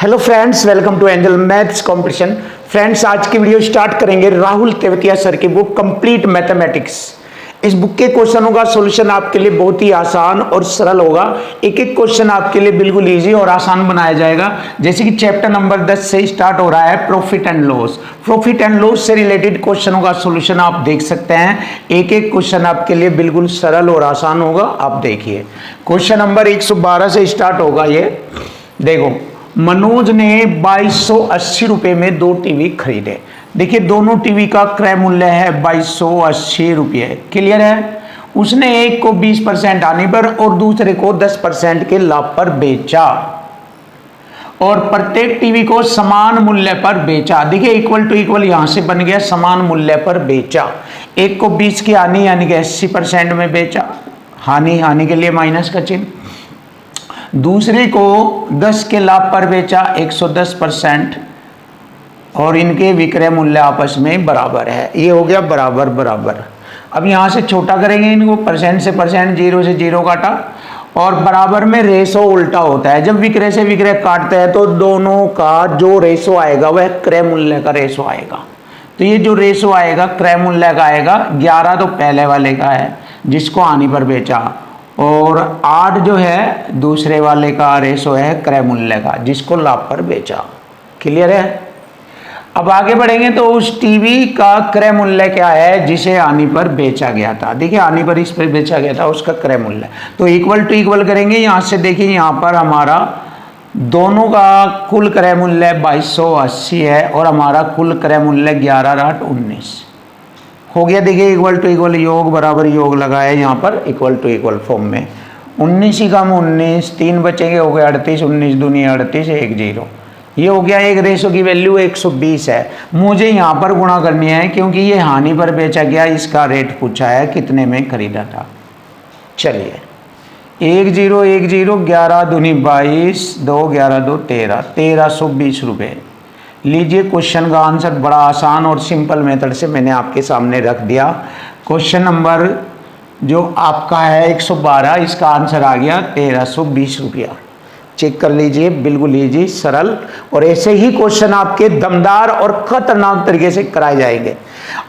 Hello friends, welcome to angel maths competition. Friends, आज की video start करेंगे Rahul Tewatia sir की बुक कंप्लीट मैथमेटिक्स। इस बुक के क्वेश्चनों का सॉल्यूशन आपके लिए बहुत ही आसान और सरल होगा। एक एक क्वेश्चन आपके लिए बिल्कुल इजी और आसान बनाया जाएगा। जैसे कि चैप्टर नंबर 10 से स्टार्ट हो रहा है profit and loss. Profit and loss से रिलेटेड क्वेश्चनों का सॉल्यूशन आप देख सकते हैं। एक एक क्वेश्चन आपके लिए बिल्कुल सरल और आसान होगा। आप देखिए, क्वेश्चन नंबर 112 से स्टार्ट होगा। ये देखो, मनोज ने 2280 रुपए में 2 टीवी खरीदे। देखिए, दोनों टीवी का क्रय मूल्य है 2280 रुपये। क्लियर है। उसने एक को 20% आने पर और दूसरे को 10% के लाभ पर बेचा और प्रत्येक टीवी को समान मूल्य पर बेचा। देखिए, इक्वल टू इक्वल यहां से बन गया, समान मूल्य पर बेचा। एक को 20 की हानि यानी कि 80% में बेचा, हानि के लिए माइनस का चिन्ह। दूसरे को 10 के लाभ पर बेचा, 110%, और इनके विक्रय मूल्य आपस में बराबर है। ये हो गया बराबर बराबर। अब यहां से छोटा करेंगे इनको, परसेंट से परसेंट, 0 से 0 काटा, और बराबर में रेशो उल्टा होता है। जब विक्रय से विक्रय काटते हैं तो दोनों का जो रेशो आएगा वह क्रय मूल्य का रेशो आएगा। तो ये जो रेशो आएगा क्रय मूल्य का आएगा, 11 तो पहले वाले का है जिसको हानि पर बेचा, और 8 जो है दूसरे वाले का रेशो है क्रय मूल्य का जिसको लाभ पर बेचा। क्लियर है। अब आगे बढ़ेंगे तो उस टीवी का क्रय मूल्य क्या है जिसे हानि पर बेचा गया था। देखिए, हानि पर इस पर बेचा गया था, उसका क्रय मूल्य। तो इक्वल टू इक्वल करेंगे। यहां से देखिए, यहां पर हमारा दोनों का कुल क्रय मूल्य 2280 है और हमारा कुल क्रय मूल्य 11,819 हो गया। देखिए, इक्वल टू इक्वल, योग बराबर योग लगाया यहाँ पर इक्वल टू इक्वल फॉर्म में। 19 ही कम 19, 3 बचेंगे, हो गया 38, 19 दूनी 38, 1 0। ये हो गया। एक रेशो की वैल्यू 120 है। मुझे यहाँ पर गुणा करनी है क्योंकि ये हानि पर बेचा गया, इसका रेट पूछा है कितने में खरीदा था। चलिए, 1 0 1 0, 11 दूनी 22, 2 11 2 13, 1320 रुपये। लीजिए, क्वेश्चन का आंसर बड़ा आसान और सिंपल मेथड से मैंने आपके सामने रख दिया। क्वेश्चन नंबर जो आपका है 112, इसका आंसर आ गया 1320 रुपया। चेक कर लीजिए, बिल्कुल इजी सरल, और ऐसे ही क्वेश्चन आपके दमदार और खतरनाक तरीके से कराए जाएंगे।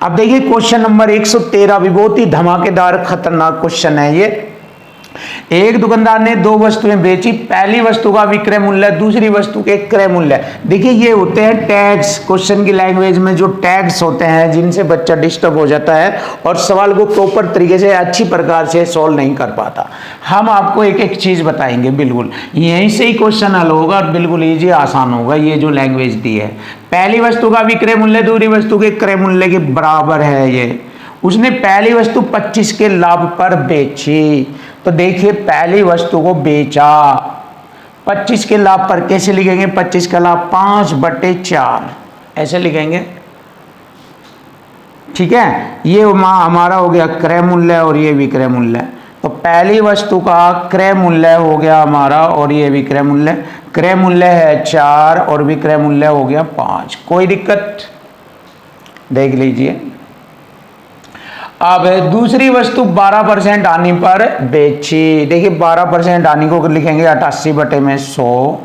अब देखिए, क्वेश्चन नंबर 113 भी बहुत ही धमाकेदार खतरनाक क्वेश्चन है ये। एक दुकानदार ने 2 वस्तुएं बेची। पहली वस्तु का विक्रय मूल्य, दूसरी वस्तु के क्रय मूल्य। देखिए, ये होते हैं टैग्स। क्वेश्चन की लैंग्वेज में जो टैग्स होते हैं जिनसे बच्चा डिस्टर्ब हो जाता है और सवाल को प्रॉपर तरीके से अच्छी प्रकार से सॉल्व नहीं कर पाता। हम आपको एक एक चीज बताएंगे, बिल्कुल यहीं से ही क्वेश्चन हल होगा और बिल्कुल ईजी आसान होगा। ये जो लैंग्वेज दी है, पहली वस्तु का विक्रय मूल्य दूसरी वस्तु के क्रय मूल्य के बराबर है। ये उसने पहली वस्तु 25 के लाभ पर बेची। तो देखिए, पहली वस्तु को बेचा 25 के लाभ पर। कैसे लिखेंगे 25 का लाभ? 5/4 ऐसे लिखेंगे। ठीक है। ये हमारा हो गया क्रय मूल्य और ये विक्रय मूल्य। तो पहली वस्तु का क्रय मूल्य हो गया हमारा और ये विक्रय मूल्य। क्रय मूल्य है 4 और विक्रय मूल्य हो गया 5। कोई दिक्कत? देख लीजिए। अब दूसरी वस्तु 12% हानि पर बेची। देखिए, 12% हानि को लिखेंगे 88/100।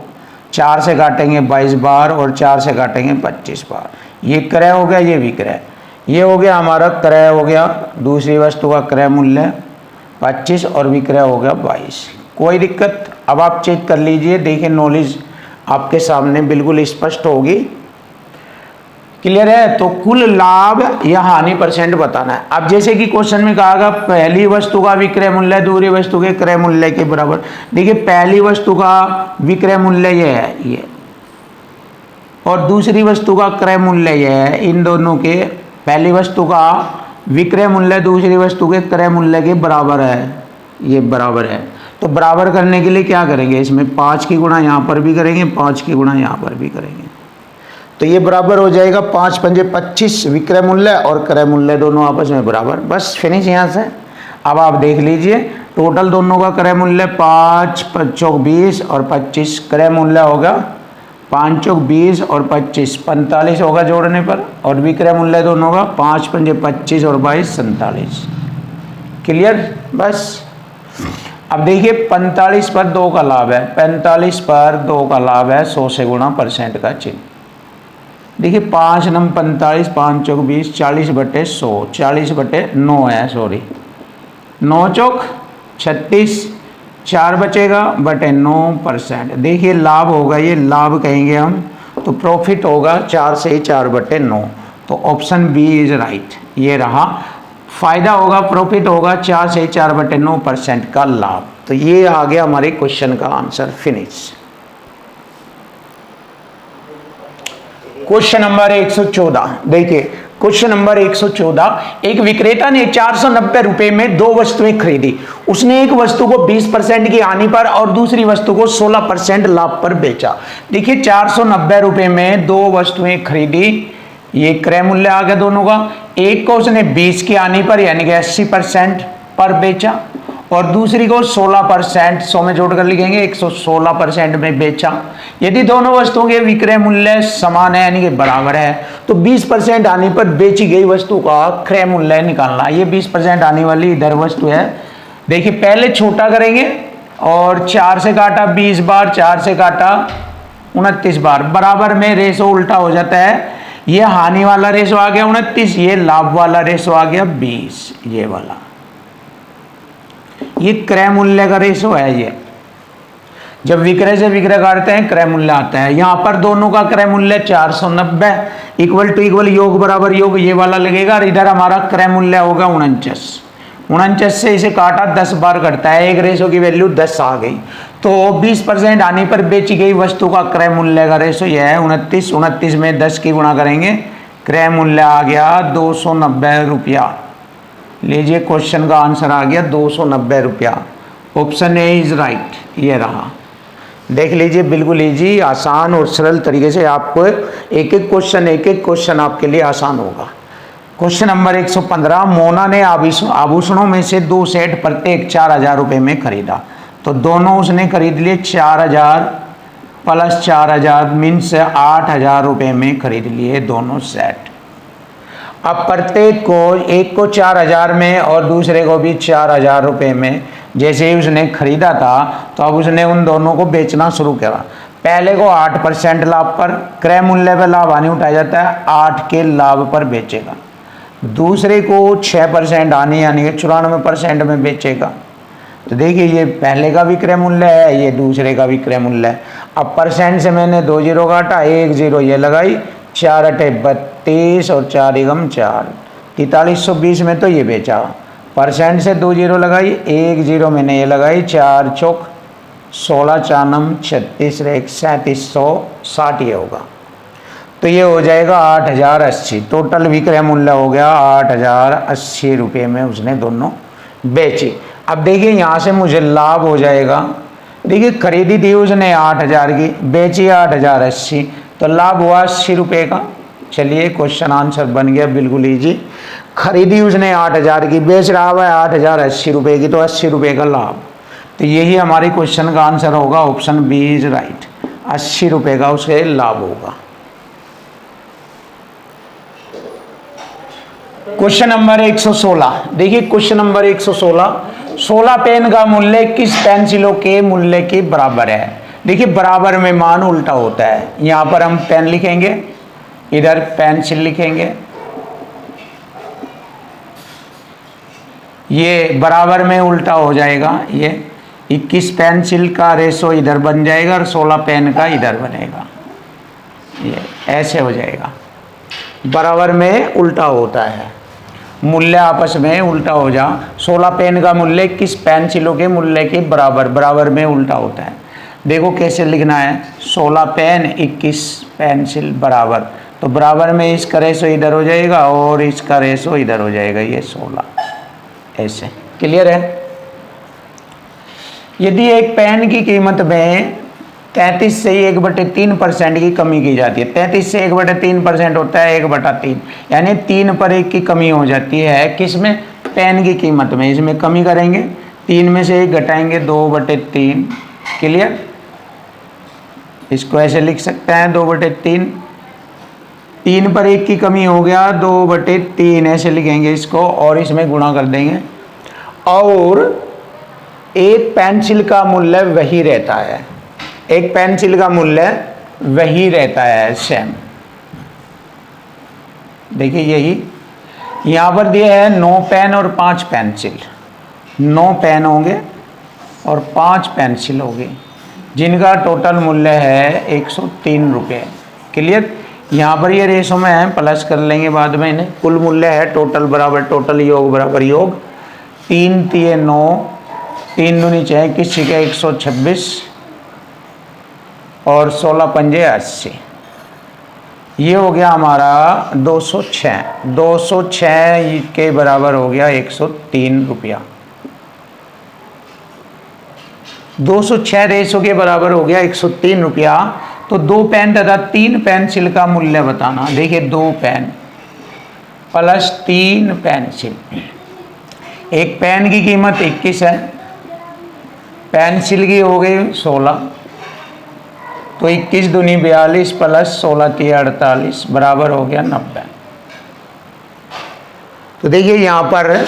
4 से काटेंगे 22 बार और 4 से काटेंगे 25 बार। ये क्रय हो गया, ये विक्रय। ये हो गया हमारा क्रय हो गया, दूसरी वस्तु का क्रय मूल्य 25 और विक्रय हो गया 22। कोई दिक्कत? अब आप चेक कर लीजिए। देखिए, नॉलेज आपके सामने बिल्कुल स्पष्ट होगी। क्लियर है। तो कुल लाभ या हानि परसेंट बताना है। अब जैसे कि क्वेश्चन में कहा गया, पहली वस्तु का विक्रय मूल्य दूसरी वस्तु के क्रय मूल्य के बराबर। देखिए, पहली वस्तु का विक्रय मूल्य ये है, ये, और दूसरी वस्तु का क्रय मूल्य ये है। इन दोनों के पहली वस्तु का विक्रय मूल्य दूसरी वस्तु के क्रय मूल्य के बराबर है, ये बराबर है। तो बराबर करने के लिए क्या करेंगे, इसमें 5 की गुणा यहाँ पर भी करेंगे, 5 की गुणा यहाँ पर भी करेंगे। तो ये बराबर हो जाएगा 5 पंजे 25, विक्रय मूल्य और क्रय मूल्य दोनों आपस में बराबर। बस फिनिश यहाँ से। अब आप देख लीजिए, टोटल दोनों का क्रय मूल्य 5 5 चौक 20 और 25। क्रय मूल्य होगा 5 चौक 20 और 25, 45 होगा जोड़ने पर। और विक्रय मूल्य दोनों का 5 पंजे 25 और 22 47। क्लियर? बस अब देखिए 45 पर 2 का लाभ है, 45 पर 2 का लाभ है, 100 से गुणा परसेंट का चिन्ह। देखिए 5 नम 45, 5 चौक 20, 40/100, 40/9 है, सॉरी 9 चौक 36, 4 बचेगा बटे 9%। देखिए लाभ होगा, ये लाभ कहेंगे हम, तो प्रॉफिट होगा 4 से 4/9, तो ऑप्शन बी इज राइट। ये रहा, फायदा होगा, प्रॉफिट होगा 4 से 4/9% का लाभ। तो ये आ गया हमारे क्वेश्चन का आंसर, फिनिश। क्वेश्चन नंबर 114, देखिए क्वेश्चन नंबर 114, एक विक्रेता ने 490 रुपए में 2 वस्तुएं खरीदी। उसने एक वस्तु को 20% की हानि पर और दूसरी वस्तु को 16% लाभ पर बेचा। देखिए 490 रुपए में 2 वस्तुएं खरीदी, ये क्रय मूल्य आ गया दोनों का। एक को उसने 20 की हानि पर यानी कि 80% पर बेचा और दूसरी को 16%, 100 में जोड़कर लिखेंगे 116% में बेचा। यदि दोनों वस्तुओं के विक्रय मूल्य समान है यानी कि बराबर है, तो 20% आने पर बेची गई वस्तु का क्रय मूल्य निकालना। ये 20% आने वाली इधर वस्तु है। देखिए पहले छोटा करेंगे और 4 से काटा 20 बार, 4 से काटा 29 बार, बराबर में रेशो उल्टा हो जाता है। ये हानि वाला रेशो आ गया 29, ये लाभ वाला रेशो आ गया 20, ये वाला, ये क्रय मूल्य का रेशो है। ये जब विक्रय से विक्रय करते हैं क्रय मूल्य आता है। यहां पर दोनों का क्रय मूल्य 490 इक्वल टू इक्वल योग बराबर योग, ये वाला लगेगा। और इधर हमारा क्रय मूल्य होगा 49 से इसे काटा 10 बार कटता है, एक रेशो की वैल्यू 10 आ गई। तो 20% आने पर बेची गई वस्तु का क्रय मूल्य का रेशो यह है 29 में 10 की गुणा करेंगे, क्रय मूल्य आ गया 290 रुपया। लीजिए क्वेश्चन का आंसर आ गया 290 रुपया। ऑप्शन ए इज राइट, ये रहा। देख लीजिए बिल्कुल इजी, आसान और सरल तरीके से आपको एक एक क्वेश्चन आपके लिए आसान होगा। क्वेश्चन नंबर 115, मोना ने आभूषणों में से 2 सेट प्रत्येक 4000 रुपये में खरीदा। तो दोनों उसने खरीद लिए 4000 प्लस 4000 मीन्स 8000 रुपये में खरीद लिए दोनों सेट। अब प्रत्येक को, एक को 4000 में और दूसरे को भी 4000 रुपये में जैसे ही उसने खरीदा था, तो अब उसने उन दोनों को बेचना शुरू करा। पहले को 8% लाभ पर, क्रय मूल्य पर लाभ हानि उठाया जाता है, 8 के लाभ पर बेचेगा। दूसरे को 6% हानि यानी कि 94% में बेचेगा। तो देखिए ये पहले का भी क्रय मूल्य है, ये दूसरे का भी क्रय मूल्य है। अब परसेंट से मैंने 2 जीरो काटा, 1 जीरो ये लगाई, 4 अठे 32 और 4 एकम 4, 4320 में तो ये बेचा। परसेंट से 2 जीरो लगाई, 1 जीरो मैंने ये लगाई, 4 चौक 16, 4 नम 36, 3760 ये होगा। तो ये हो जाएगा 8080। टोटल विक्रय मूल्य हो गया 8080 रुपये में उसने दोनों बेची। अब देखिए यहाँ से मुझे लाभ हो जाएगा। देखिए खरीदी थी उसने 8000 की, बेची 8080, तो लाभ हुआ 80 रुपये का। चलिए क्वेश्चन आंसर बन गया बिल्कुल इजी। खरीदी उसने 8000 की, बेच रहा हुआ है 8080 रुपये की, तो 80 रुपये का लाभ। तो यही हमारे क्वेश्चन का आंसर होगा, ऑप्शन बी इज राइट। 80 रुपये का उसके लाभ होगा। क्वेश्चन नंबर 116, देखिए क्वेश्चन नंबर 116, 16 पेन का मूल्य किस पेंसिलों के मूल्य के बराबर है। देखिए बराबर में मान उल्टा होता है। यहां पर हम पेन लिखेंगे, इधर पेंसिल लिखेंगे, ये बराबर में उल्टा हो जाएगा। ये 21 पेंसिल का रेशो इधर बन जाएगा और 16 पेन का इधर बनेगा, ये ऐसे हो जाएगा। बराबर में उल्टा होता है, मूल्य आपस में उल्टा हो जा। 16 पेन का मूल्य 21 पेंसिलों के मूल्य के बराबर में उल्टा होता है। देखो कैसे लिखना है, 16 पेन 21 पेंसिल बराबर, तो बराबर में इसका रेशो इधर हो जाएगा और इसका रेशो इधर हो जाएगा, ये 16 ऐसे। क्लियर है। यदि एक पेन की कीमत में 33 से 1/3% की कमी की जाती है, 33 से 1/3% होता है 1/3, यानी 3 पर 1 की कमी हो जाती है किसमें, पेन की कीमत में। इसमें कमी करेंगे, 3 में से 1 घटाएंगे, 2/3। क्लियर। इसको ऐसे लिख सकते हैं 2/3, 3 पर 1 की कमी हो गया, 2/3 ऐसे लिखेंगे इसको, और इसमें गुणा कर देंगे। और एक पेंसिल का मूल्य वही रहता है, एक पेंसिल का मूल्य वही रहता है सेम। देखिए यही यहाँ पर दिया है 9 पेन और 5 पेंसिल, 9 पेन होंगे और 5 पेंसिल होगी जिनका टोटल मूल्य है 103 रुपये। क्लियर। यहाँ पर ये रेशो में है, प्लस कर लेंगे बाद में इन्हें। कुल मूल्य है टोटल बराबर टोटल, योग बराबर योग, 3 तिये 9, 3 दूनी 6, किसी का 126 और 16 पंजे 80। ये हो गया हमारा 206, 206 के बराबर हो गया 103 रुपया। 206 रेशो के बराबर हो गया 103 रुपया। तो 2 पेन तथा 3 पेंसिल का मूल्य बताना। देखिए 2 पेन प्लस 3 पेंसिल, एक पेन की कीमत 21 है, पेंसिल की हो गई 16, तो 21 दूनी 42 प्लस 16 तिया 48 बराबर हो गया 90। तो देखिए यहाँ पर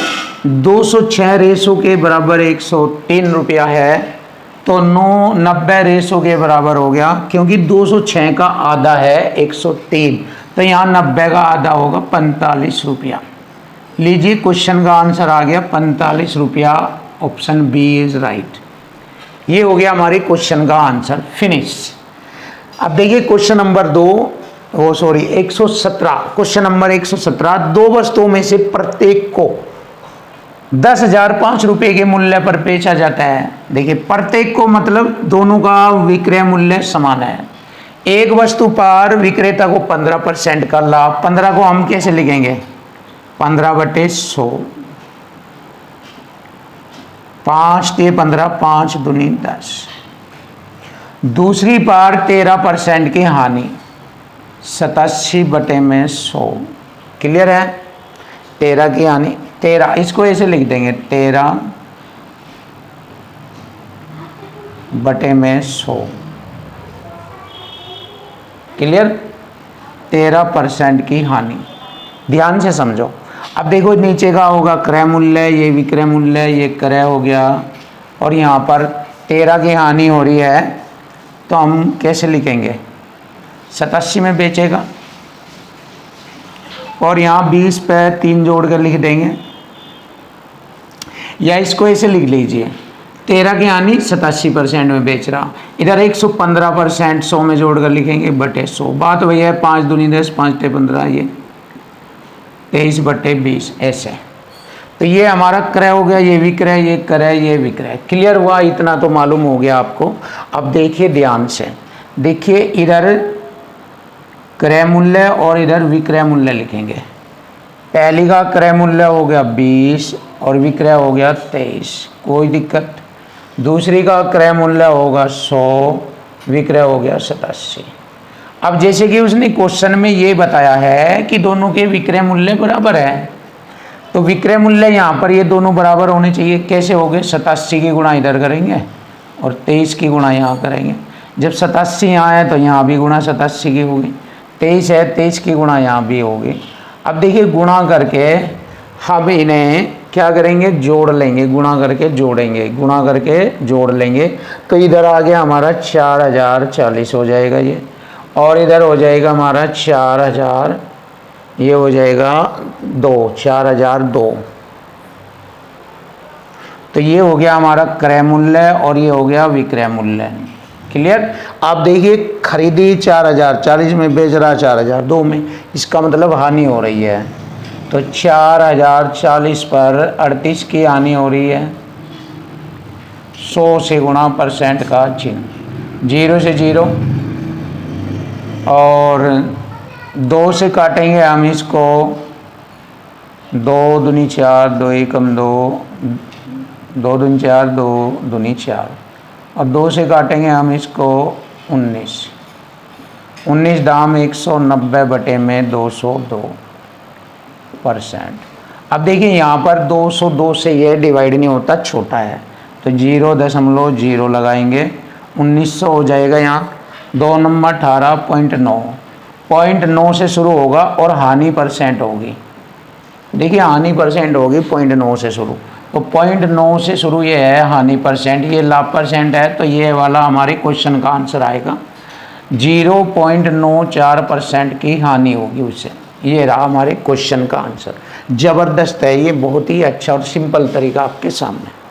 206 रेशो के बराबर 103 रुपया है, तो 90 रेशो के बराबर हो गया, क्योंकि 206 का आधा है 103, तो यहाँ 90 का आधा होगा 45 रुपया। लीजिए क्वेश्चन का आंसर आ गया 45 रुपया, ऑप्शन बी इज राइट। ये हो गया हमारे क्वेश्चन का आंसर, फिनिश। अब देखिए क्वेश्चन नंबर 117, क्वेश्चन नंबर 117, 2 वस्तुओं में से प्रत्येक को 10,005 रुपये के मूल्य पर बेचा जाता है। देखिए प्रत्येक को मतलब दोनों का विक्रय मूल्य समान है। एक वस्तु पर विक्रेता को 15% का लाभ, 15 को हम कैसे लिखेंगे, 15/100, 5 तिये 15, 5 दूनी 10। दूसरी पर 13% की हानि, 87/100। क्लियर है। 13 की हानि, 13 इसको ऐसे लिख देंगे 13/100। क्लियर। 13% की हानि, ध्यान से समझो। अब देखो नीचे का होगा क्रय मूल्य, ये विक्रय मूल्य, ये क्रय हो गया, और यहाँ पर 13 की हानि हो रही है, तो हम कैसे लिखेंगे, 87 में बेचेगा, और यहाँ 20 पे 3 जोड़ कर लिख देंगे, या इसको ऐसे लिख लीजिए 13 की हानि 87% में बेच रहा, इधर 115% 100 में जोड़ कर लिखेंगे बटे 100। बात वही है, 5 दूनी 10, 5 ते 15, ये 23/20 ऐसे। तो ये हमारा क्रय हो गया, ये विक्रय, ये क्रय, ये विक्रय। क्लियर हुआ, इतना तो मालूम हो गया आपको। अब देखिए ध्यान से, देखिए इधर क्रय मूल्य और इधर विक्रय मूल्य लिखेंगे। पहली का क्रय मूल्य हो गया 20 और विक्रय हो गया 23, कोई दिक्कत। दूसरी का क्रय मूल्य होगा 100, विक्रय हो गया 87। अब जैसे कि उसने क्वेश्चन में ये बताया है कि दोनों के विक्रय मूल्य बराबर है, तो विक्रय मूल्य यहाँ पर ये दोनों बराबर होने चाहिए। कैसे हो गए, 87 की गुणा इधर करेंगे और 23 की गुणा यहाँ करेंगे। जब 87 यहाँ है तो यहाँ भी गुणा 87 की होगी, 23 है 23 की गुणा यहाँ भी होगी। अब देखिए गुणा करके हम इन्हें क्या करेंगे, जोड़ लेंगे, गुणा करके जोड़ेंगे, गुणा करके जोड़ लेंगे। तो इधर आ गया हमारा 4040 हो जाएगा ये, और इधर हो जाएगा हमारा 4000, ये हो जाएगा 2, 4002। तो ये हो गया हमारा क्रय मूल्य और ये हो गया विक्रय मूल्य। क्लियर। आप देखिए खरीदी 4040 में, बेच रहा 4002 में, इसका मतलब हानि हो रही है। तो 4040 पर 38 की हानि हो रही है, 100 से गुणा % का चिन्ह, 0 से 0 और 2 से काटेंगे हम इसको, 2 दूनी 4, 2 एकम 2, 2 दूनी 4, 2 दूनी 4, और 2 से काटेंगे हम इसको 19, 19 दाम 190/202%। अब देखिए यहाँ पर 202 से ये डिवाइड नहीं होता, छोटा है, तो 0.0 लगाएंगे, 1900 हो जाएगा। यहाँ 2 नंबर 18.9, 0.9 से शुरू होगा और हानि % होगी। देखिए हानि % होगी 0.9 से शुरू, तो 0.9 से शुरू ये है हानि परसेंट, ये लाभ परसेंट है, तो ये वाला हमारे क्वेश्चन का आंसर आएगा। 0.94% की हानि होगी उससे। ये रहा हमारे क्वेश्चन का आंसर। ज़बरदस्त है ये, बहुत ही अच्छा और सिंपल तरीका आपके सामने।